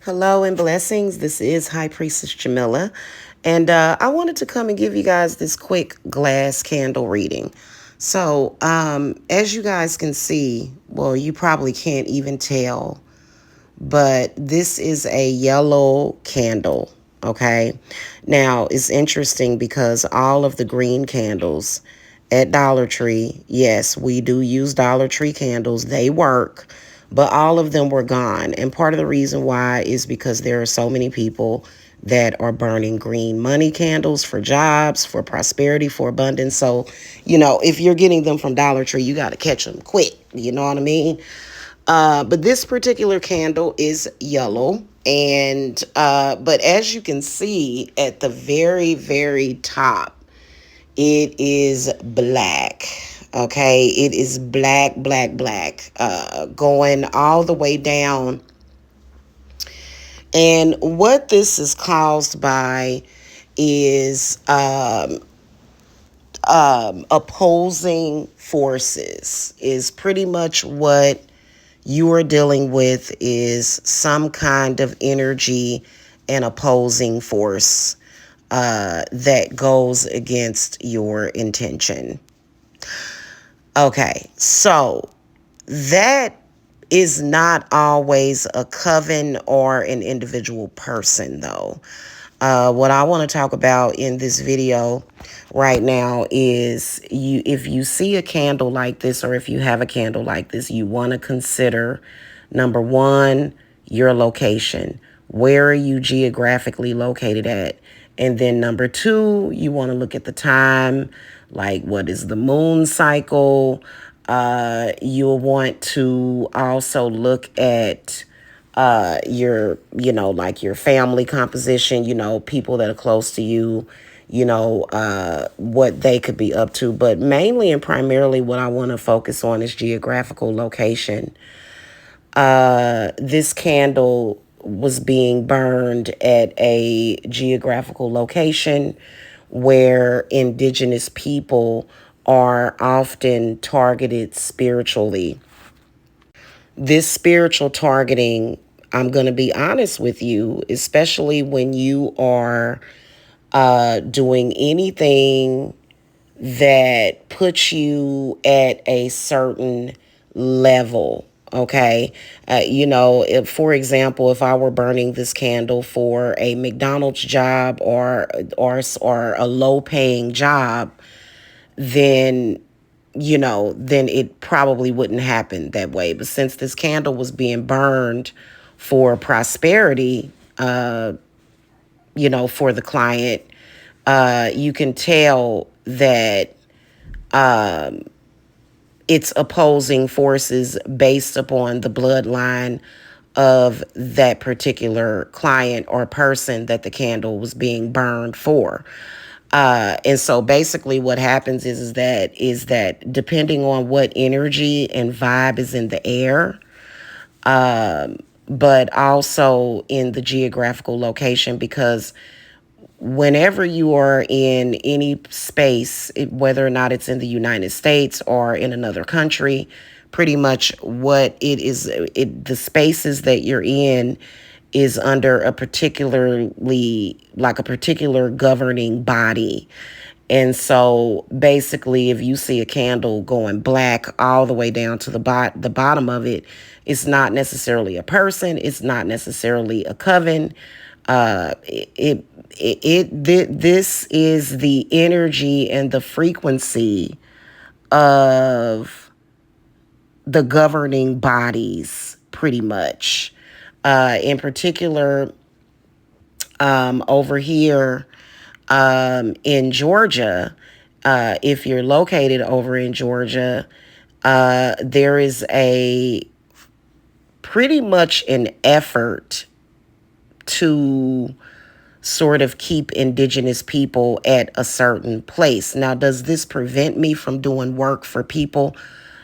Hello and blessings. This is High Priestess Jamila, and I wanted to come and give you guys this quick glass candle reading. So, as you guys can see, well, you probably can't even tell, but this is a yellow candle. Okay. Now, it's interesting because all of the green candles at Dollar Tree, yes, we do use Dollar Tree candles, they work, but all of them were gone. And part of the reason why is because there are so many people that are burning green money candles for jobs, for prosperity, for abundance. So, if you're getting them from Dollar Tree, you got to catch them quick. You know what I mean? But this particular candle is yellow. And, but as you can see at the very, very top, it is black. Okay. It is black, black, black, going all the way down. And what this is caused by is, opposing forces is pretty much what you are dealing with, is some kind of energy and opposing force that goes against your intention. Okay, so that is not always a coven or an individual person, though. What I want to talk about in this video right now is if you see a candle like this, or if you have a candle like this, you want to consider, number one, your location. Where are you geographically located at? And then number two, you want to look at the time, like what is the moon cycle? You'll want to also look at like your family composition, people that are close to you, what they could be up to. But mainly and primarily what I want to focus on is geographical location. This candle was being burned at a geographical location where indigenous people are often targeted spiritually. This spiritual targeting, I'm going to be honest with you, especially when you are doing anything that puts you at a certain level. Okay. If, for example, if I were burning this candle for a McDonald's job or a low paying job, then then it probably wouldn't happen that way. But since this candle was being burned for prosperity, for the client, you can tell that it's opposing forces based upon the bloodline of that particular client or person that the candle was being burned for. And so basically what happens is that depending on what energy and vibe is in the air, but also in the geographical location, because whenever you are in any space, whether or not it's in the United States or in another country, pretty much what it is, the spaces that you're in is under a particular governing body. And so basically, if you see a candle going black all the way down to the bottom of it, it's not necessarily a person. It's not necessarily a coven. This is the energy and the frequency of the governing bodies, pretty much. In particular, over here in Georgia, if you're located over in Georgia, there is a pretty much an effort to sort of keep indigenous people at a certain place. Now, does this prevent me from doing work for people?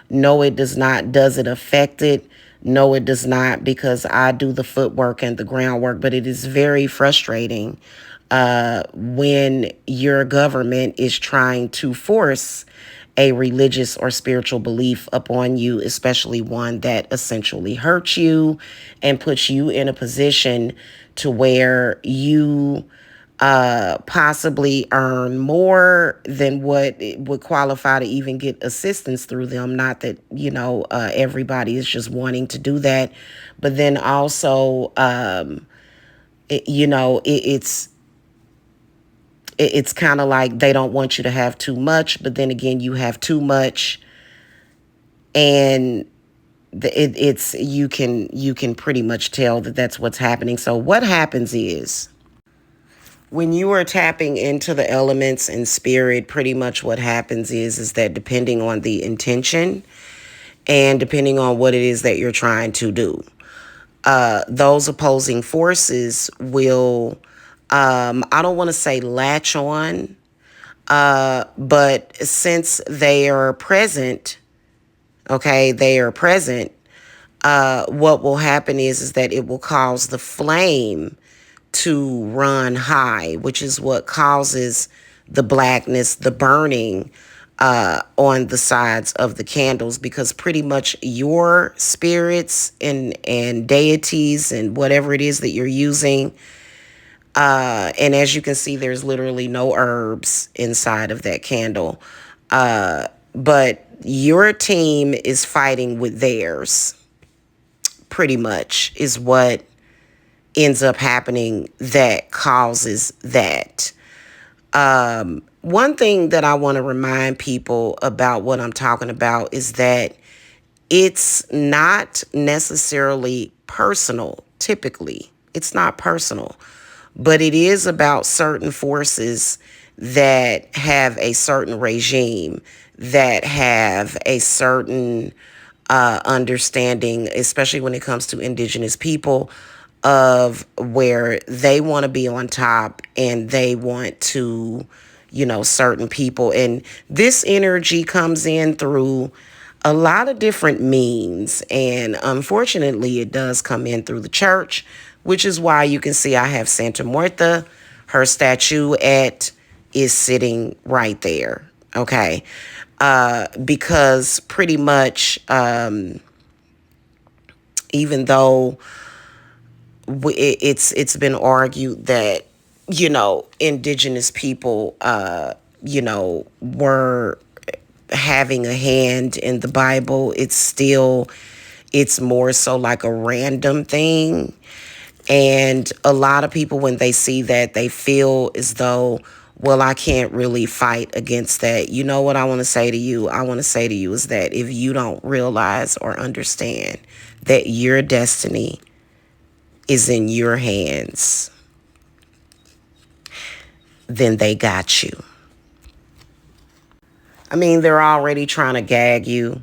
No, it does not. Does it affect it? No, it does not, because I do the footwork and the groundwork. But it is very frustrating when your government is trying to force a religious or spiritual belief upon you, especially one that essentially hurts you and puts you in a position to where you possibly earn more than what it would qualify to even get assistance through them. Not that, everybody is just wanting to do that, but then also, it's kind of like they don't want you to have too much, but then again, you have too much, and it's you can pretty much tell that that's what's happening. So what happens is, when you are tapping into the elements and spirit, pretty much what happens is that depending on the intention and depending on what it is that you're trying to do, those opposing forces will, I don't want to say latch on, but since they are present, what will happen is that it will cause the flame to run high, which is what causes the blackness, the burning on the sides of the candles, because pretty much your spirits and deities and whatever it is that you're using, and as you can see, there's literally no herbs inside of that candle, but your team is fighting with theirs, pretty much is what ends up happening that causes that. One thing that I want to remind people about what I'm talking about is that it's not necessarily personal. Typically, it's not personal, but it is about certain forces that have a certain regime, that have a certain understanding, especially when it comes to indigenous people, of where they want to be on top and they want to, certain people. And this energy comes in through a lot of different means. And unfortunately, it does come in through the church, which is why you can see I have Santa Martha. Her statuette is sitting right there. Okay. Because pretty much, even though it's been argued that, indigenous people, were having a hand in the Bible, it's more so like a random thing. And a lot of people, when they see that, they feel as though, well, I can't really fight against that. You know what I want to say to you? I want to say to you is that if you don't realize or understand that your destiny is in your hands, then they got you. I mean, they're already trying to gag you.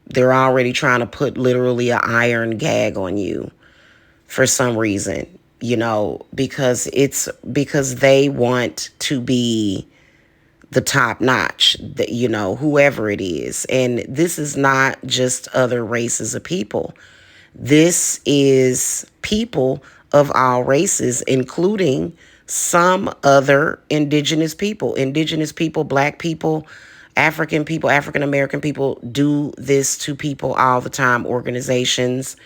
They're already trying to put literally an iron gag on you for some reason, because they want to be the top notch, that, whoever it is. And this is not just other races of people. This is people of all races, including some other indigenous people, black people, African American people do this to people all the time. Organizations,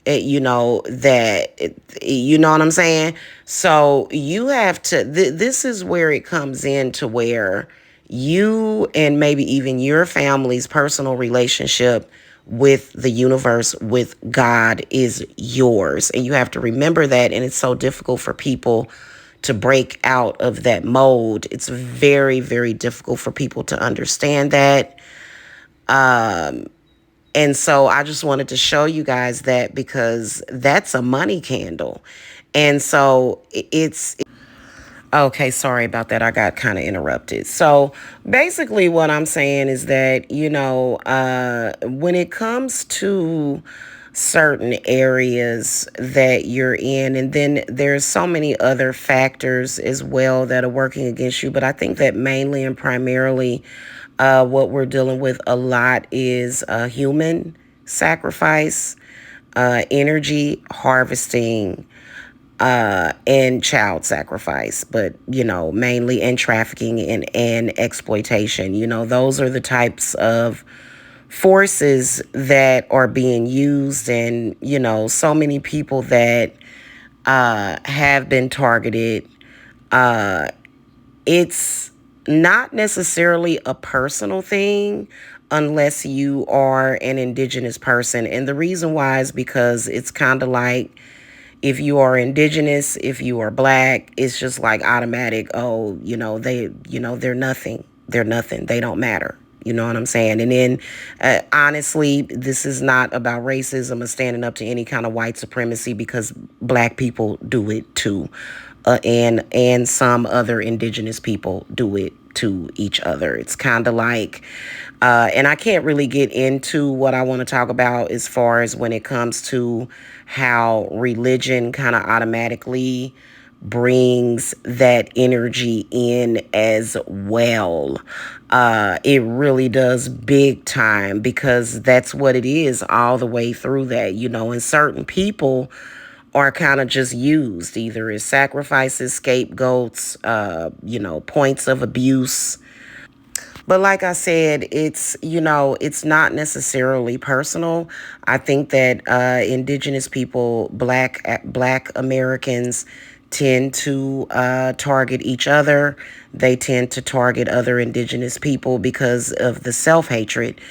you know what I'm saying? So you have to, this is where it comes in to where you and maybe even your family's personal relationship with the universe, with God, is yours. And you have to remember that. And it's so difficult for people to break out of that mode. It's very, very difficult for people to understand that. And so I just wanted to show you guys that, because that's a money candle. And so it's okay, sorry about that. I got kind of interrupted. So basically what I'm saying is that, when it comes to certain areas that you're in, and then there's so many other factors as well that are working against you, but I think that mainly and primarily what we're dealing with a lot is human sacrifice, energy harvesting, and child sacrifice, but mainly in trafficking and exploitation. Those are the types of forces that are being used, and so many people that have been targeted. It's not necessarily a personal thing unless you are an indigenous person. And the reason why is because it's kind of like, if you are indigenous, if you are black, it's just like automatic. Oh, they're nothing. They're nothing. They don't matter. You know what I'm saying? And then, honestly, this is not about racism or standing up to any kind of white supremacy, because black people do it too. And some other indigenous people do it to each other. It's kind of like, and I can't really get into what I want to talk about as far as when it comes to how religion kind of automatically brings that energy in as well. It really does big time, because that's what it is all the way through that, and certain people are kind of just used either as sacrifices, scapegoats, points of abuse. But like I said, it's not necessarily personal. I think that indigenous people, black Americans, tend to target each other. They tend to target other indigenous people because of the self-hatred.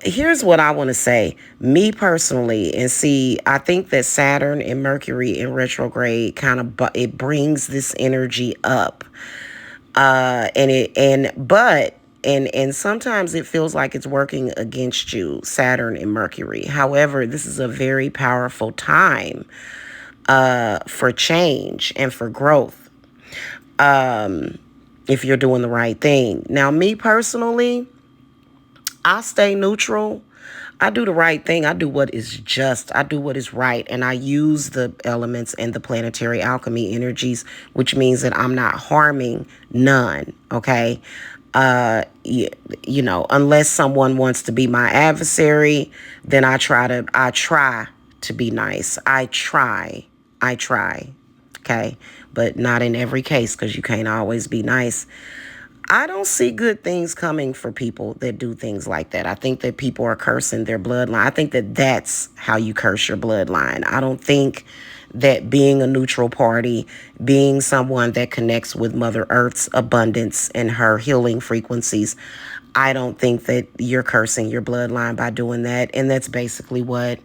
Here's what I want to say. Me personally, and see, I think that Saturn and Mercury in retrograde it brings this energy up. And sometimes it feels like it's working against you, Saturn and Mercury. However, this is a very powerful time for change and for growth, if you're doing the right thing. Now, me personally, I stay neutral. I do the right thing. I do what is just. I do what is right. And I use the elements and the planetary alchemy energies, which means that I'm not harming none. Okay. Unless someone wants to be my adversary, then I try to be nice. I try. Okay. But not in every case, because you can't always be nice. I don't see good things coming for people that do things like that. I think that people are cursing their bloodline. I think that that's how you curse your bloodline. I don't think that being a neutral party, being someone that connects with Mother Earth's abundance and her healing frequencies, I don't think that you're cursing your bloodline by doing that. And that's basically what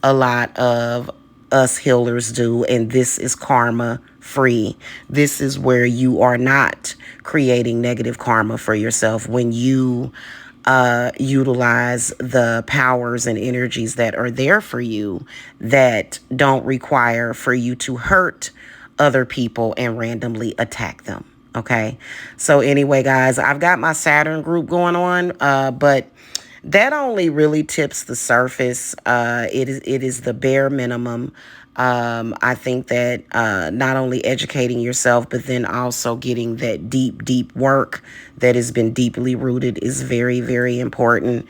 a lot of us healers do. And this is karma free. This is where you are not creating negative karma for yourself when you utilize the powers and energies that are there for you, that don't require for you to hurt other people and randomly attack them. Okay. So anyway, guys, I've got my Saturn group going on, but that only really tips the surface. It is the bare minimum. I think that not only educating yourself, but then also getting that deep work that has been deeply rooted is very, very important.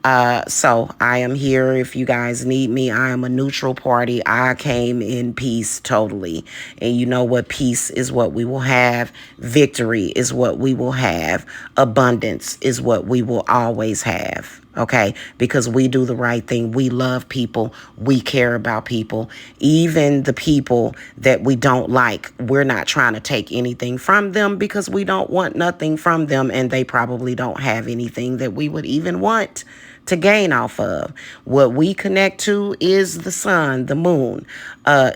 So I am here if you guys need me. I am a neutral party. I came in peace totally. And you know what? Peace is what we will have. Victory is what we will have. Abundance is what we will always have. Okay, because we do the right thing. We love people. We care about people. Even the people that we don't like, we're not trying to take anything from them, because we don't want nothing from them, and they probably don't have anything that we would even want to gain off of. What we connect to is the sun, the moon,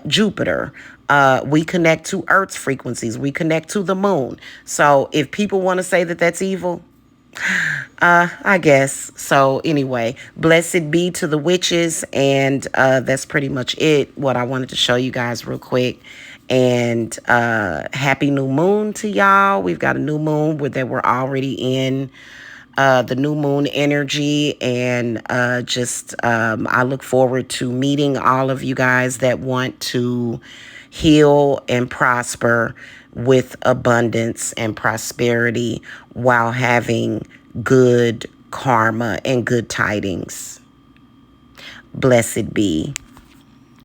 Jupiter. We connect to Earth's frequencies. We connect to the moon. So if people want to say that that's evil, I guess. So anyway, blessed be to the witches. And that's pretty much it, what I wanted to show you guys real quick. And happy new moon to y'all. We've got a new moon that we're already in the new moon energy. And I look forward to meeting all of you guys that want to heal and prosper with abundance and prosperity while having good karma and good tidings. Blessed be.